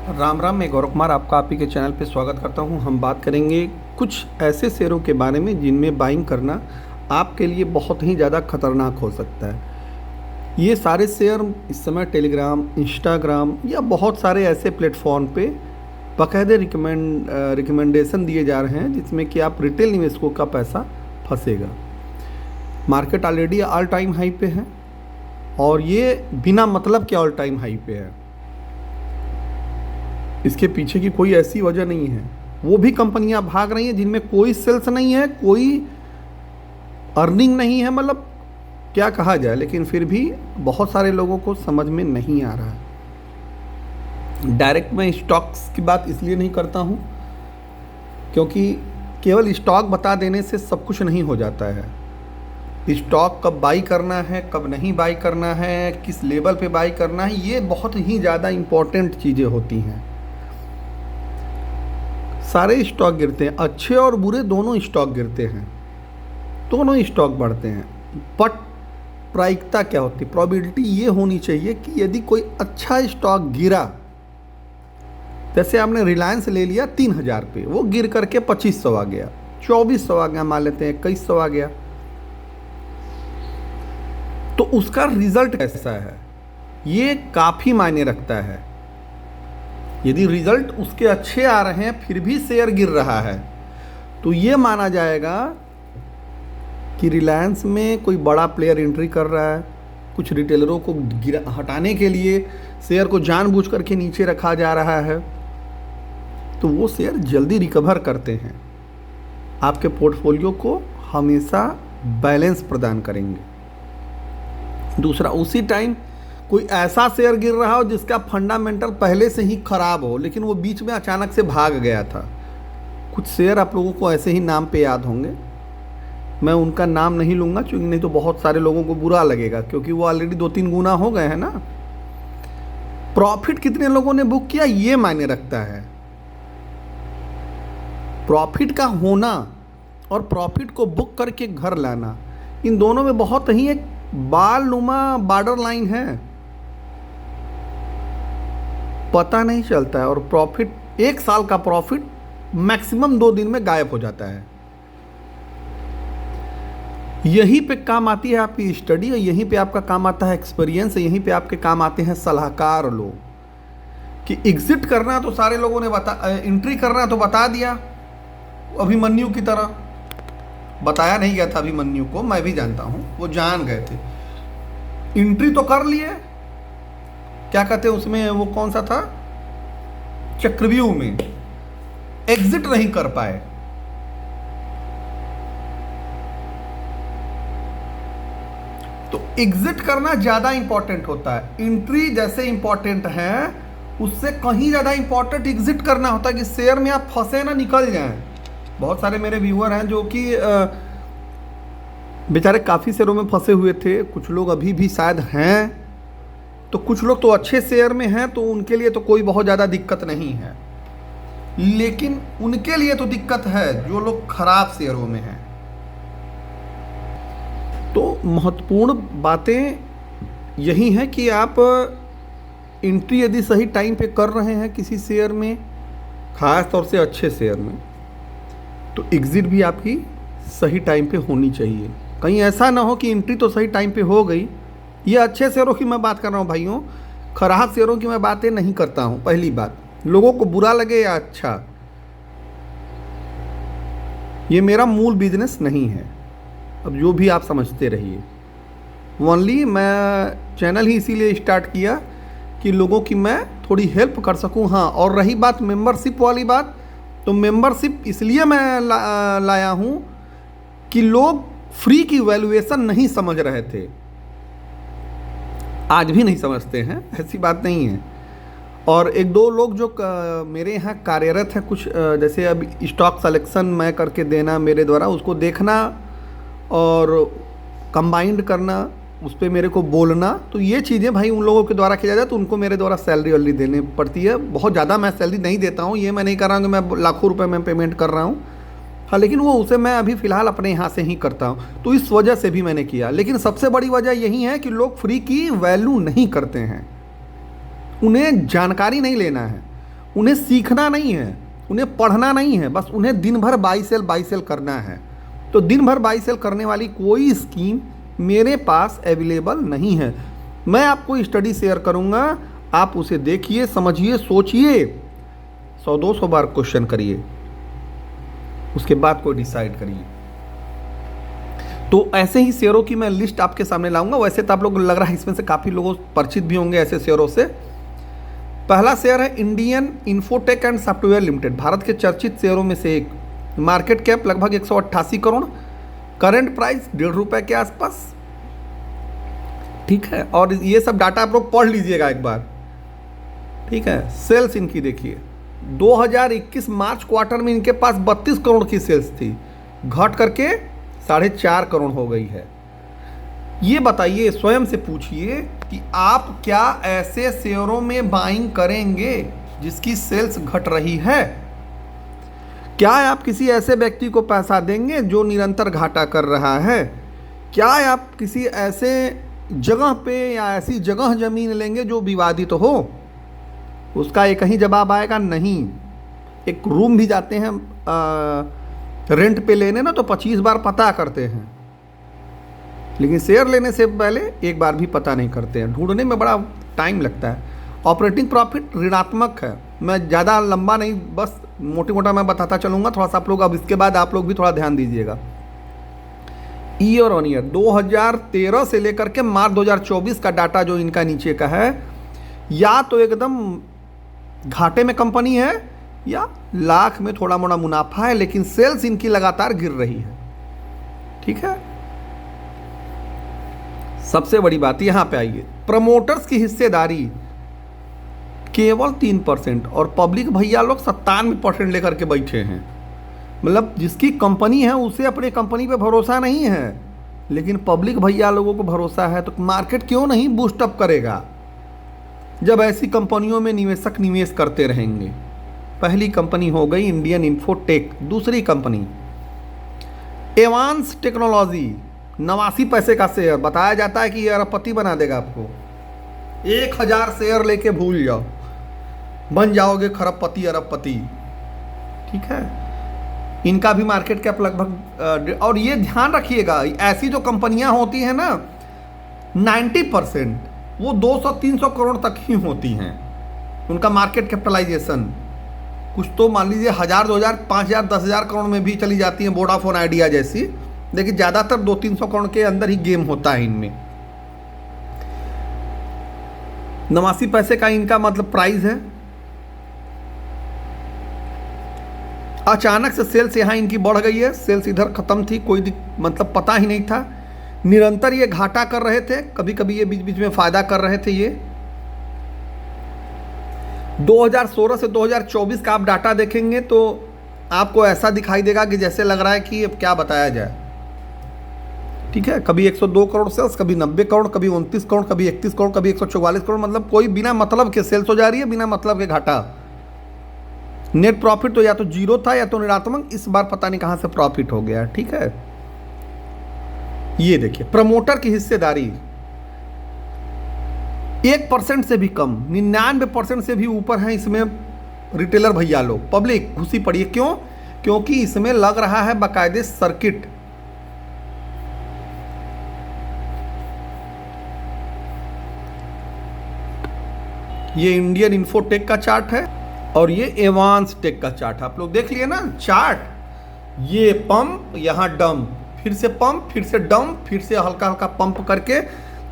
राम राम, मैं गौरव कुमार आपका आप ही के चैनल पे स्वागत करता हूं। हम बात करेंगे कुछ ऐसे शेयरों के बारे में जिनमें बाइंग करना आपके लिए बहुत ही ज़्यादा खतरनाक हो सकता है। ये सारे शेयर इस समय टेलीग्राम, इंस्टाग्राम या बहुत सारे ऐसे प्लेटफॉर्म पे बाकायदे रिकमेंडेशन दिए जा रहे हैं जिसमें कि आप रिटेल निवेशकों का पैसा फंसेगा। Market already all time high पे है और ये बिना मतलब के ऑल टाइम हाई पे है। इसके पीछे की कोई ऐसी वजह नहीं है। वो भी कंपनियां भाग रही हैं जिनमें कोई सेल्स नहीं है, कोई अर्निंग नहीं है, मतलब क्या कहा जाए, लेकिन फिर भी बहुत सारे लोगों को समझ में नहीं आ रहा है। डायरेक्ट मैं स्टॉक्स की बात इसलिए नहीं करता हूं क्योंकि केवल स्टॉक बता देने से सब कुछ नहीं हो जाता है। स्टॉक कब बाई करना है, कब नहीं बाई करना है, किस लेवल पे बाई करना है, ये बहुत ही ज़्यादा इम्पोर्टेंट चीज़ें होती हैं। सारे स्टॉक गिरते हैं, अच्छे और बुरे दोनों स्टॉक गिरते हैं, दोनों स्टॉक बढ़ते हैं। बट प्रायिकता क्या होती है, प्रोबेबिलिटी ये होनी चाहिए कि यदि कोई अच्छा स्टॉक गिरा, जैसे आपने रिलायंस ले लिया 3000 पे, वो गिर करके 2500 आ गया, 2400 आ गया, मान लेते हैं 2100 आ गया, तो उसका रिजल्ट कैसा है ये काफ़ी मायने रखता है। यदि रिजल्ट उसके अच्छे आ रहे हैं फिर भी शेयर गिर रहा है तो ये माना जाएगा कि रिलायंस में कोई बड़ा प्लेयर एंट्री कर रहा है। कुछ रिटेलरों को हटाने के लिए शेयर को जानबूझ करके नीचे रखा जा रहा है, तो वो शेयर जल्दी रिकवर करते हैं, आपके पोर्टफोलियो को हमेशा बैलेंस प्रदान करेंगे। दूसरा, उसी टाइम कोई ऐसा शेयर गिर रहा हो जिसका फंडामेंटल पहले से ही खराब हो लेकिन वो बीच में अचानक से भाग गया था। कुछ शेयर आप लोगों को ऐसे ही नाम पे याद होंगे, मैं उनका नाम नहीं लूँगा क्योंकि नहीं तो बहुत सारे लोगों को बुरा लगेगा, क्योंकि वो ऑलरेडी 2-3 गुना हो गए हैं ना। प्रॉफिट कितने लोगों ने बुक किया ये मायने रखता है। प्रॉफिट का होना और प्रॉफिट को बुक करके घर लाना, इन दोनों में बहुत ही एक बाल नुमा बॉर्डर लाइन है, पता नहीं चलता है। और प्रॉफिट, 1 साल का प्रॉफिट मैक्सिमम 2 दिन में गायब हो जाता है। यहीं पे काम आती है आपकी स्टडी और यहीं पे आपका काम आता है एक्सपीरियंस, यहीं पे आपके काम आते हैं सलाहकार लोग। कि एग्जिट करना तो सारे लोगों ने एंट्री करना तो बता दिया, अभिमन्यु की तरह बताया नहीं गया था। अभिमन्यु को मैं भी जानता हूं, वो जान गए थे, एंट्री तो कर लिए। क्या कहते हैं उसमें, वो कौन सा था, चक्रव्यूह में, एग्जिट नहीं कर पाए। तो एग्जिट करना ज्यादा इंपॉर्टेंट होता है, एंट्री जैसे इंपॉर्टेंट है उससे कहीं ज्यादा इंपॉर्टेंट एग्जिट करना होता है कि शेयर में आप फंसे ना निकल जाएं। बहुत सारे मेरे व्यूअर हैं जो कि बेचारे काफ़ी शेयरों में फंसे हुए थे, कुछ लोग अभी भी शायद हैं, तो कुछ लोग तो अच्छे शेयर में हैं, तो उनके लिए तो कोई बहुत ज़्यादा दिक्कत नहीं है। लेकिन उनके लिए तो दिक्कत है जो लोग खराब शेयरों में हैं। तो महत्वपूर्ण बातें यही हैं कि आप एंट्री यदि सही टाइम पे कर रहे हैं किसी शेयर में, खास तौर से अच्छे शेयर में, तो एग्जिट भी आपकी सही टाइम पे होनी चाहिए। कहीं ऐसा ना हो कि एंट्री तो सही टाइम पे हो गई। ये अच्छे शेयरों की मैं बात कर रहा हूँ भाइयों, खराब शेयरों की मैं बातें नहीं करता हूँ। पहली बात, लोगों को बुरा लगे या अच्छा, ये मेरा मूल बिजनेस नहीं है। अब जो भी आप समझते रहिए। ओनली मैं चैनल ही इसीलिए स्टार्ट किया कि लोगों की मैं थोड़ी हेल्प कर सकूँ। हाँ, और रही बात मेंबरशिप वाली बात, तो मेंबरशिप इसलिए मैं लाया हूँ कि लोग फ्री की वैल्यूएशन नहीं समझ रहे थे, आज भी नहीं समझते हैं, ऐसी बात नहीं है। और 1-2 लोग जो मेरे यहाँ कार्यरत हैं, कुछ जैसे अब स्टॉक सिलेक्शन मैं करके देना मेरे द्वारा, उसको देखना और कंबाइंड करना, उस पर मेरे को बोलना, तो ये चीज़ें भाई उन लोगों के द्वारा किया जाए तो उनको मेरे द्वारा सैलरी वैलरी देनी पड़ती है। बहुत ज़्यादा मैं सैलरी नहीं देता हूँ, ये मैं नहीं कर रहा हूँ कि मैं लाखों रुपए में पेमेंट कर रहा हूँ, हाँ, लेकिन वो उसे मैं अभी फ़िलहाल अपने यहाँ से ही करता हूँ, तो इस वजह से भी मैंने किया। लेकिन सबसे बड़ी वजह यही है कि लोग फ्री की वैल्यू नहीं करते हैं, उन्हें जानकारी नहीं लेना है। उन्हें सीखना नहीं है, उन्हें पढ़ना नहीं है, बस उन्हें दिन भर बाई सेल करना है। तो दिन भर बाई सेल करने वाली कोई स्कीम मेरे पास अवेलेबल नहीं है। मैं आपको स्टडी शेयर करूंगा, आप उसे देखिए, समझिए, सोचिए, 100-200 बार क्वेश्चन करिए, उसके बाद कोई डिसाइड करिए। तो ऐसे ही शेयरों की मैं लिस्ट आपके सामने लाऊंगा। वैसे तो आप लोग लग रहा है इसमें से काफ़ी लोगों परिचित भी होंगे ऐसे शेयरों से। पहला शेयर है Indian infotech and software limited, Bharat के चर्चित शेयरों में से एक। मार्केट कैप लगभग 188 करोड़, करंट प्राइस ₹1.5 के आसपास, ठीक है। और ये सब डाटा आप लोग पढ़ लीजिएगा एक बार, ठीक है। सेल्स इनकी देखिए, 2021 मार्च क्वार्टर में इनके पास 32 करोड़ की सेल्स थी, घट करके 4.5 करोड़ हो गई है। ये बताइए, स्वयं से पूछिए कि आप क्या ऐसे शेयरों में बाइंग करेंगे जिसकी सेल्स घट रही है? क्या आप किसी ऐसे व्यक्ति को पैसा देंगे जो निरंतर घाटा कर रहा है? क्या आप किसी ऐसे जगह पे या ऐसी जगह जमीन लेंगे जो विवादित हो? उसका एक ही जवाब आएगा, नहीं। एक रूम भी जाते हैं रेंट पे लेने ना, तो 25 बार पता करते हैं, लेकिन शेयर लेने से पहले एक बार भी पता नहीं करते हैं। ढूंढने में बड़ा टाइम लगता है। ऑपरेटिंग प्रॉफिट ऋणात्मक है। मैं ज़्यादा लंबा नहीं, बस मोटा मैं बताता चलूँगा, थोड़ा सा आप लोग अब इसके बाद आप लोग भी थोड़ा ध्यान दीजिएगा। ईयर ऑन ईयर 2013 से लेकर के मार्च 2024 का डाटा जो इनका नीचे का है, या तो एकदम घाटे में कंपनी है या लाख में थोड़ा मोड़ा मुनाफा है, लेकिन सेल्स इनकी लगातार गिर रही है, ठीक है। सबसे बड़ी बात यहां पे आइए, प्रमोटर्स की हिस्सेदारी केवल 3% और पब्लिक भैया लोग 97% लेकर के बैठे हैं। मतलब जिसकी कंपनी है उसे अपने कंपनी पे भरोसा नहीं है, लेकिन पब्लिक भैया लोगों को भरोसा है। तो मार्केट क्यों नहीं बूस्टअप करेगा जब ऐसी कंपनियों में निवेशक निवेश करते रहेंगे? पहली कंपनी हो गई इंडियन इन्फोटेक। दूसरी कंपनी एवांस टेक्नोलॉजी, 89 पैसे का शेयर। बताया जाता है कि ये अरबपति बना देगा आपको। 1000 शेयर लेके भूल जाओ, बन जाओगे खरबपति अरबपति, ठीक है। इनका भी मार्केट कैप लगभग, और ये ध्यान रखिएगा, ऐसी जो कंपनियां होती हैं ना, 90% वो 200-300 करोड़ तक ही होती हैं उनका मार्केट कैपिटलाइजेशन। कुछ तो मान लीजिए 1000, 2000, 5000, 10,000 करोड़ में भी चली जाती हैं, वोडाफोन आइडिया जैसी, लेकिन ज़्यादातर 200-300 करोड़ के अंदर ही गेम होता है इनमें। 89 पैसे का इनका मतलब प्राइस है। अचानक से सेल्स यहाँ इनकी बढ़ गई है, सेल्स इधर खत्म थी, कोई मतलब पता ही नहीं था। निरंतर ये घाटा कर रहे थे, कभी कभी ये बीच बीच में फायदा कर रहे थे। ये 2016 से 2024 का आप डाटा देखेंगे तो आपको ऐसा दिखाई देगा कि जैसे लग रहा है कि अब क्या बताया जाए, ठीक है। कभी 102 करोड़ सेल्स, कभी 90 करोड़, कभी 29 करोड़, कभी 31 करोड़, कभी 144 करोड़। मतलब कोई बिना मतलब के सेल्स हो जा रही है, बिना मतलब के घाटा। नेट प्रॉफिट तो या तो जीरो था या तो ऋणात्मक, इस बार पता नहीं कहां से प्रॉफिट हो गया, ठीक है। ये देखिए प्रमोटर की हिस्सेदारी 1% से भी कम, 99% से भी ऊपर है इसमें रिटेलर भैया लोग। पब्लिक घुसी पड़ी है, क्यों? क्योंकि इसमें लग रहा है बाकायदे सर्किट। ये इंडियन इन्फोटेक का चार्ट है और ये एवांस टेक का चार्ट है। आप लोग देख लिए ना चार्ट, ये पंप, यहाँ डंप, फिर से पंप, फिर से डंप, फिर से हल्का हल्का पंप करके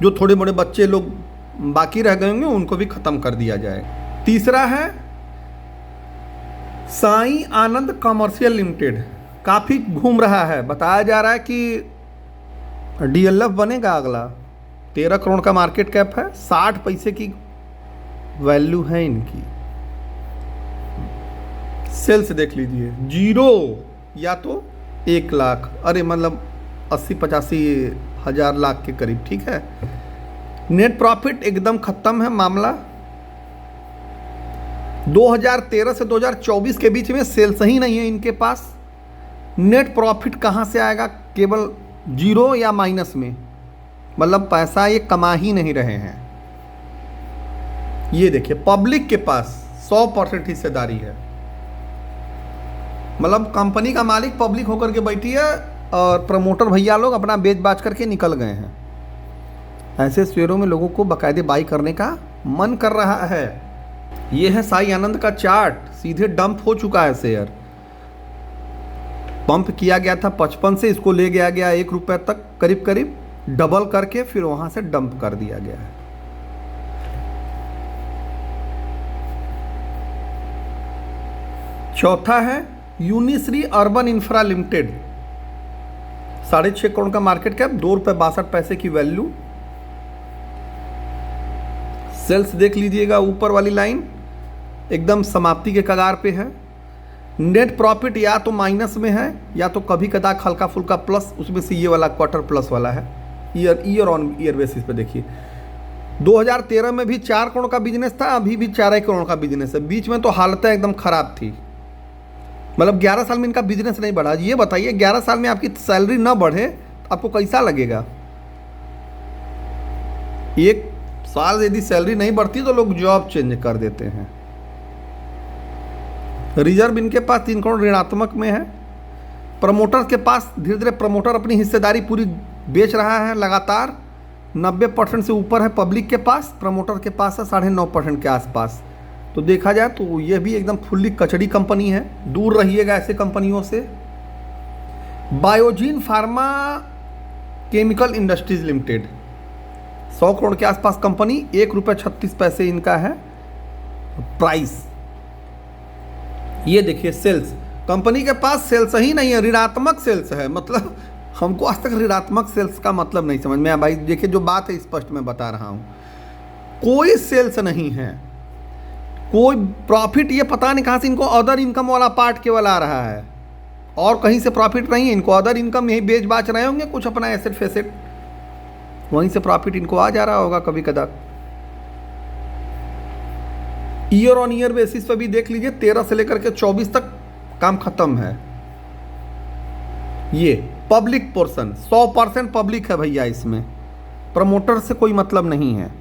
जो थोड़े मोड़े बच्चे लोग बाकी रह गए होंगे उनको भी खत्म कर दिया जाए। तीसरा है साई आनंद कमर्शियल लिमिटेड, काफी घूम रहा है। बताया जा रहा है कि डीएलएफ बनेगा अगला। 13 करोड़ का मार्केट कैप है, 60 पैसे की वैल्यू है इनकी। सेल्स देख लीजिए, जीरो या तो 1 लाख, अरे मतलब 80-85 हजार लाख के करीब, ठीक है। नेट प्रॉफिट एकदम खत्म है मामला। 2013 से 2024 के बीच में सेल्स ही नहीं है इनके पास। नेट प्रॉफिट कहां से आएगा? केवल जीरो या माइनस में, मतलब पैसा ये कमा ही नहीं रहे हैं। ये देखिए पब्लिक के पास 100% हिस्सेदारी है। मतलब कंपनी का मालिक पब्लिक होकर के बैठी है और प्रमोटर भैया लोग अपना बेच बाच करके निकल गए हैं। ऐसे शेयरों में लोगों को बाकायदे बाई करने का मन कर रहा है। ये है साई आनंद का चार्ट, सीधे डंप हो चुका है शेयर। पंप किया गया था 55 से, इसको ले गया गया 1 रुपये तक करीब करीब डबल करके, फिर वहां से डंप कर दिया गया है। चौथा है यूनिश्री अर्बन इंफ्रा लिमिटेड, 6.5 करोड़ का मार्केट कैप, ₹2.62 की वैल्यू। सेल्स देख लीजिएगा, ऊपर वाली लाइन एकदम समाप्ति के कगार पे है। नेट प्रॉफिट या तो माइनस में है या तो कभी कदाक हल्का फुल्का प्लस, उसमें से ये वाला क्वार्टर प्लस वाला है। ईयर ऑन ईयर बेसिस पे देखिए, 2013 में भी 4 करोड़ का बिजनेस था, अभी भी 4 करोड़ का बिजनेस है। बीच में तो हालतें एकदम खराब थी, मतलब 11 साल में इनका बिजनेस नहीं बढ़ा। ये बताइए 11 साल में आपकी सैलरी ना बढ़े तो आपको कैसा लगेगा? 1 साल यदि सैलरी नहीं बढ़ती तो लोग जॉब चेंज कर देते हैं। रिजर्व इनके पास 3 करोड़ ऋणात्मक में है। प्रमोटर के पास धीरे धीरे प्रमोटर अपनी हिस्सेदारी पूरी बेच रहा है लगातार। 90% से ऊपर है पब्लिक के पास, प्रमोटर के पास है 9.5% के आसपास। तो देखा जाए तो यह भी एकदम फुल्ली कचड़ी कंपनी है, दूर रहिएगा ऐसे कंपनियों से। Biogene pharma chemical industries limited, 100 crore के आसपास कंपनी, ₹1.36 इनका है प्राइस। ये देखिए सेल्स, कंपनी के पास सेल्स ही नहीं है, ऋणात्मक सेल्स है। मतलब हमको आज तक ऋणात्मक सेल्स का मतलब नहीं समझ में आया भाई। देखिए जो बात है स्पष्ट मैं बता रहा हूँ, कोई सेल्स नहीं है, कोई प्रॉफिट, ये पता नहीं कहाँ से इनको अदर इनकम वाला पार्ट केवल आ रहा है और कहीं से प्रॉफिट नहीं है इनको। अदर इनकम यही बेच बाच रहे होंगे कुछ अपना एसेट फेसेट, वहीं से प्रॉफिट इनको आ जा रहा होगा कभी कदार। ईयर ऑन ईयर बेसिस पे भी देख लीजिए, 13 से लेकर के 24 तक काम खत्म है। ये पब्लिक पोर्शन 100% पब्लिक है भैया, इसमें प्रमोटर से कोई मतलब नहीं है।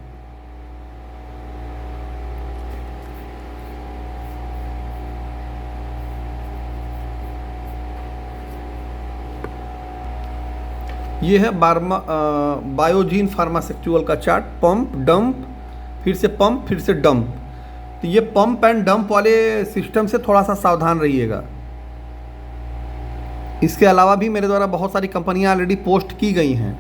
ये है बायोजीन फार्मास्यूटिकल का चार्ट, पंप डंप, फिर से पंप फिर से डंप। तो ये पंप एंड डंप वाले सिस्टम से थोड़ा सा सावधान रहिएगा। इसके अलावा भी मेरे द्वारा बहुत सारी कंपनियां ऑलरेडी पोस्ट की गई हैं,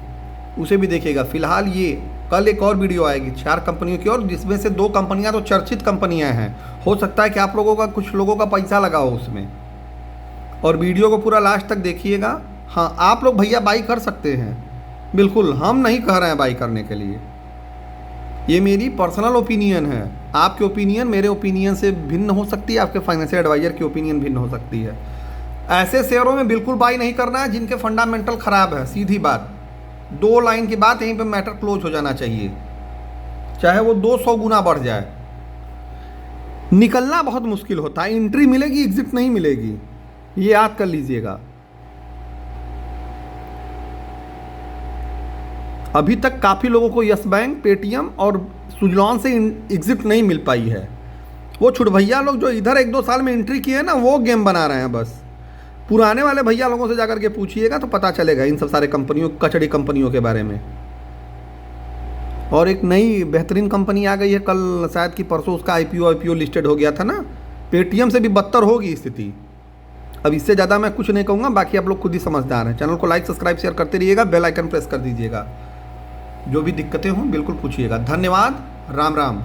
उसे भी देखिएगा। फिलहाल ये कल एक और वीडियो आएगी 4 कंपनियों की, और जिसमें से 2 कंपनियां तो चर्चित कंपनियां हैं। हो सकता है कि आप लोगों का, कुछ लोगों का पैसा लगा हो उसमें, और वीडियो को पूरा लास्ट तक देखिएगा। हाँ, आप लोग भैया बाई कर सकते हैं, बिल्कुल, हम नहीं कह रहे हैं बाई करने के लिए। ये मेरी पर्सनल ओपिनियन है, आपके ओपिनियन मेरे ओपिनियन से भिन्न हो सकती है, आपके फाइनेंशियल एडवाइजर की ओपिनियन भिन्न हो सकती है। ऐसे शेयरों में बिल्कुल बाई नहीं करना है जिनके फंडामेंटल खराब है, सीधी बात। 2 लाइन की बात, यहीं पे मैटर क्लोज हो जाना चाहिए, चाहे वो 200 गुना बढ़ जाए। निकलना बहुत मुश्किल होता है, एंट्री मिलेगी एग्जिट नहीं मिलेगी, ये याद कर लीजिएगा। अभी तक काफ़ी लोगों को यस बैंक, पेटीएम और सुजलॉन से एग्जिट नहीं मिल पाई है। वो छुट भैया लोग जो इधर 1-2 साल में एंट्री किए ना, वो गेम बना रहे हैं बस। पुराने वाले भैया लोगों से जाकर के पूछिएगा तो पता चलेगा इन सब सारे कंपनियों, कचड़ी कंपनियों के बारे में। और एक नई बेहतरीन कंपनी आ गई है, कल शायद कि परसों उसका आईपीओ लिस्टेड हो गया था ना। पेटीएम से भी बदतर होगी स्थिति। अब इससे ज़्यादा मैं कुछ नहीं कहूँगा, बाकी आप लोग खुद ही समझदार हैं। चैनल को लाइक सब्सक्राइब शेयर करते रहिएगा, बेल आइकन प्रेस कर दीजिएगा। जो भी दिक्कतें हों बिल्कुल पूछिएगा। धन्यवाद, राम राम।